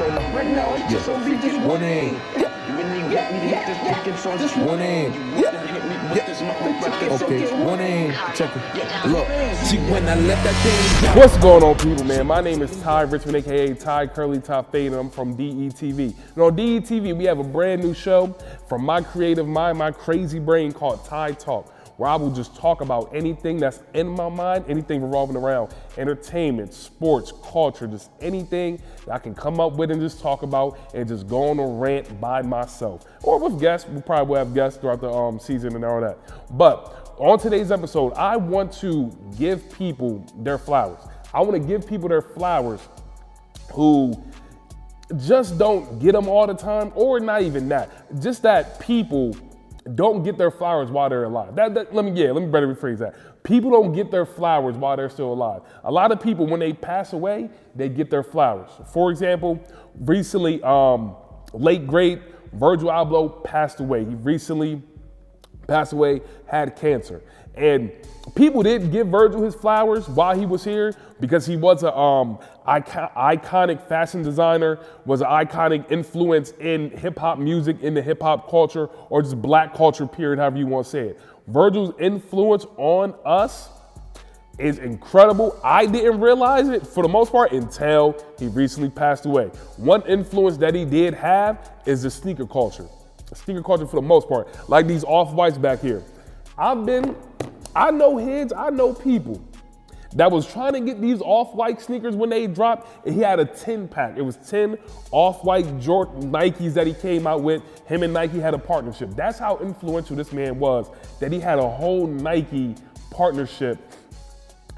Right now it's just over just one aim. You really want me to hit this picket, so just one aim. Okay, one aim. Check it. Look, see when I let that thing go. What's going on, people, man? My name is Ty Richmond, aka Ty Curly Top Fade, and I'm from DETV. And on DETV, we have a brand new show from my creative mind, my crazy brain, called Ty Talk, where I will just talk about anything that's in my mind, anything revolving around entertainment, sports, culture, just anything that I can come up with and just talk about and just go on a rant by myself. Or with guests, we probably will have guests throughout the season and all that. But on today's episode, I want to give people their flowers. I want to give people their flowers who just don't get them all the time, or not even that, just that people don't get their flowers while they're alive. Let me better rephrase that. People don't get their flowers while they're still alive. A lot of people, when they pass away, they get their flowers. For example, recently, late great VIRGIL ALBOH passed away. He recently passed away, had cancer. And people didn't give VIRGIL his flowers while he was here because he was an iconic fashion designer, was an iconic influence in hip hop music, in the hip hop culture, or just black culture period, however you want to say it. VIRGIL's influence on us is incredible. I didn't realize it for the most part until he recently passed away. One influence that he did have is the sneaker culture. The sneaker culture for the most part, like these off-whites back here. I know heads, I know people that was trying to get these off-white sneakers when they dropped, and he had a 10 pack. It was 10 off-white Jordan Nikes that he came out with. Him and Nike had a partnership. That's how influential this man was, that he had a whole Nike partnership.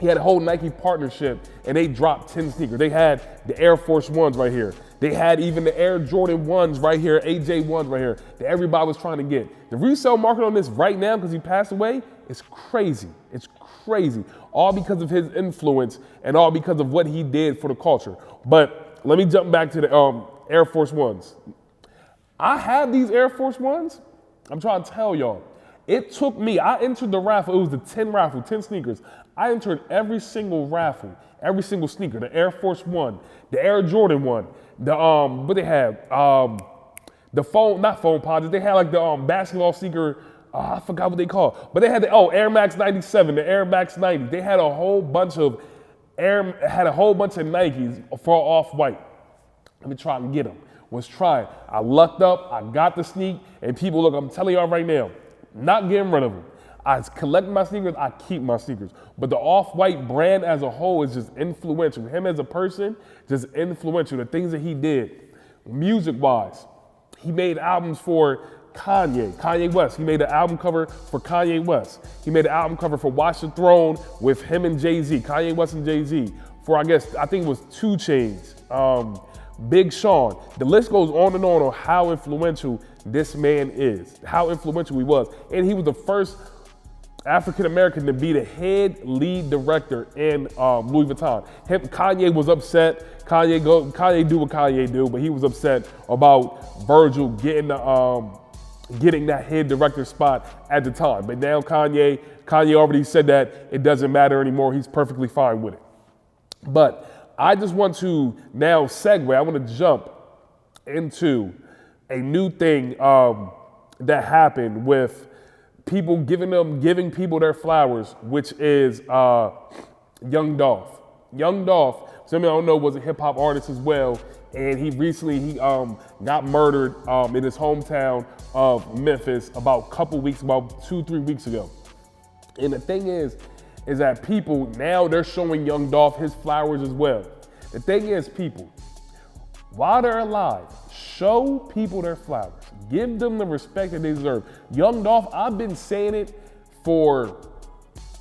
And they dropped 10 sneakers. They had the Air Force Ones right here. They had even the Air Jordan 1s right here, AJ 1s right here, that everybody was trying to get. The resale market on this right now, because he passed away, is crazy. It's crazy. All because of his influence and all because of what he did for the culture. But let me jump back to the Air Force Ones. I have these Air Force Ones. I'm trying to tell y'all. It took me, I entered the raffle, it was the 10 raffle, 10 sneakers. I entered every single raffle, every single sneaker, the Air Force One, the Air Jordan 1, the, what they had, the phone, not phone pods, they had like the basketball sneaker, I forgot what they called, but they had the, Air Max 97, the Air Max 90. They had a whole bunch of Nikes for off-white. Let me try and get them. Was trying. I lucked up, I got the sneak, and people, look, I'm telling y'all right now, not getting rid of them. I collect my sneakers, I keep my sneakers. But the Off-White brand as a whole is just influential. Him as a person, just influential. The things that he did, music-wise. He made albums for Kanye West. He made an album cover for Kanye West. He made an album cover for Watch the Throne with him and Jay-Z, Kanye West and Jay-Z. For I think it was 2 Chainz, Big Sean. The list goes on how influential this man is, how influential he was. And he was the first African-American to be the head lead director in Louis Vuitton. Kanye was upset. Kanye do what Kanye do, but he was upset about VIRGIL getting that head director spot at the time. But now Kanye already said that it doesn't matter anymore. He's perfectly fine with it. But I just want to now segue. I want to jump into a new thing that happened with people giving people their flowers, which is Young Dolph. Young Dolph, some of y'all don't know, was a hip hop artist as well, and he recently got murdered in his hometown of Memphis about 2-3 weeks ago. And the thing is that people now they're showing Young Dolph his flowers as well. The thing is, people, while they're alive, show people their flowers. Give them the respect that they deserve. Young Dolph, I've been saying it for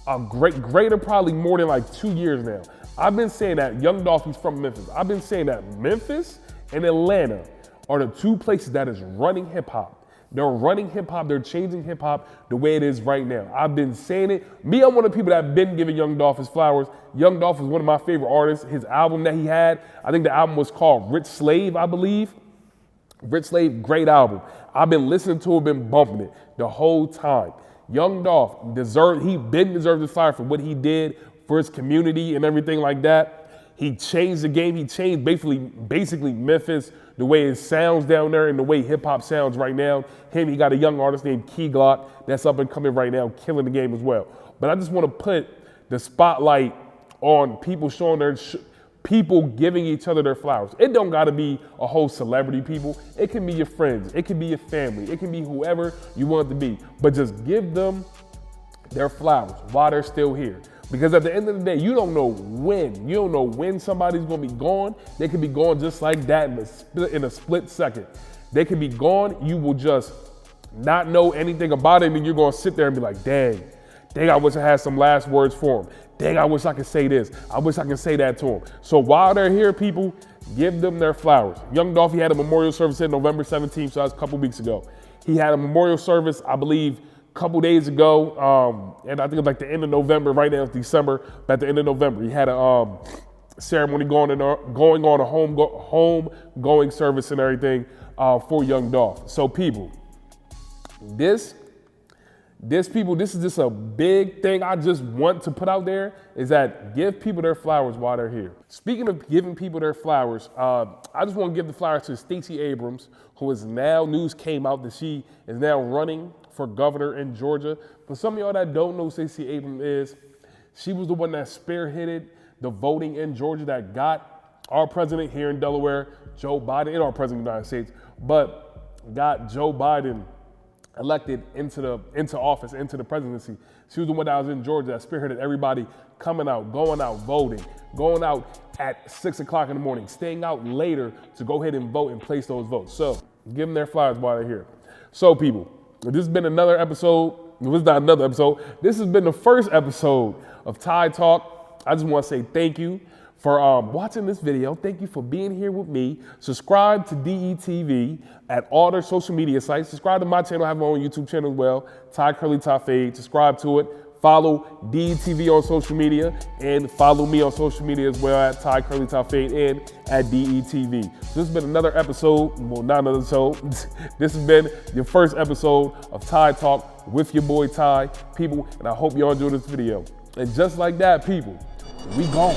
a greater probably more than like 2 years now. I've been saying that Young Dolph, he's from Memphis. I've been saying that Memphis and Atlanta are the 2 places that is running hip hop. They're running hip hop, they're changing hip hop the way it is right now. I've been saying it. Me, I'm one of the people that have been giving Young Dolph his flowers. Young Dolph is one of my favorite artists. His album that he had, I think the album was called Rich Slave, I believe. Rich Slave, great album. I've been listening to it, been bumping it the whole time. Young Dolph deserved his flowers for what he did for his community and everything like that. He changed the game. He changed basically Memphis, the way it sounds down there and the way hip hop sounds right now. He got a young artist named Key Glock that's up and coming right now, killing the game as well. But I just want to put the spotlight on people showing people giving each other their flowers. It don't gotta be a whole celebrity people. It can be your friends. It can be your family. It can be whoever you want it to be. But just give them their flowers while they're still here. Because at the end of the day, you don't know when. You don't know when somebody's gonna be gone. They could be gone just like that in a split second. They could be gone. You will just not know anything about it, and you're gonna sit there and be like, dang, I wish I had some last words for him. Dang, I wish I could say this. I wish I could say that to him. So while they're here, people, give them their flowers. Young Dolph, he had a memorial service in November 17th, so that was a couple weeks ago. He had a memorial service, I believe, couple days ago, and I think it was like the end of November. Right now it's December, but at the end of November, he had a ceremony going on a homegoing service and everything for Young Dolph. So people, this is just a big thing I just want to put out there, is that give people their flowers while they're here. Speaking of giving people their flowers, I just want to give the flowers to Stacey Abrams, who is now, news came out that she is now running for governor in Georgia. For some of y'all that don't know who Stacey Abrams is, she was the one that spearheaded the voting in Georgia that got our president here in Delaware, Joe Biden, and our president of the United States, but got Joe Biden elected into office, into the presidency. She was the one that was in Georgia that spearheaded everybody coming out, going out, voting, going out at 6 o'clock in the morning, staying out later to go ahead and vote and place those votes. So give them their flowers while they're here. So people, this has been another episode. This is not another episode. This has been the first episode of Ty Talk. I just want to say thank you for watching this video. Thank you for being here with me. Subscribe to DETV at all their social media sites. Subscribe to my channel. I have my own YouTube channel as well, Ty Curly Ty Fade. Subscribe to it. Follow DETV on social media and follow me on social media as well at Ty Curly Ty Fade and at DETV. So this has been another episode, well, not another episode. This has been your first episode of Ty Talk with your boy Ty, people, and I hope y'all enjoyed this video. And just like that, people, we gone.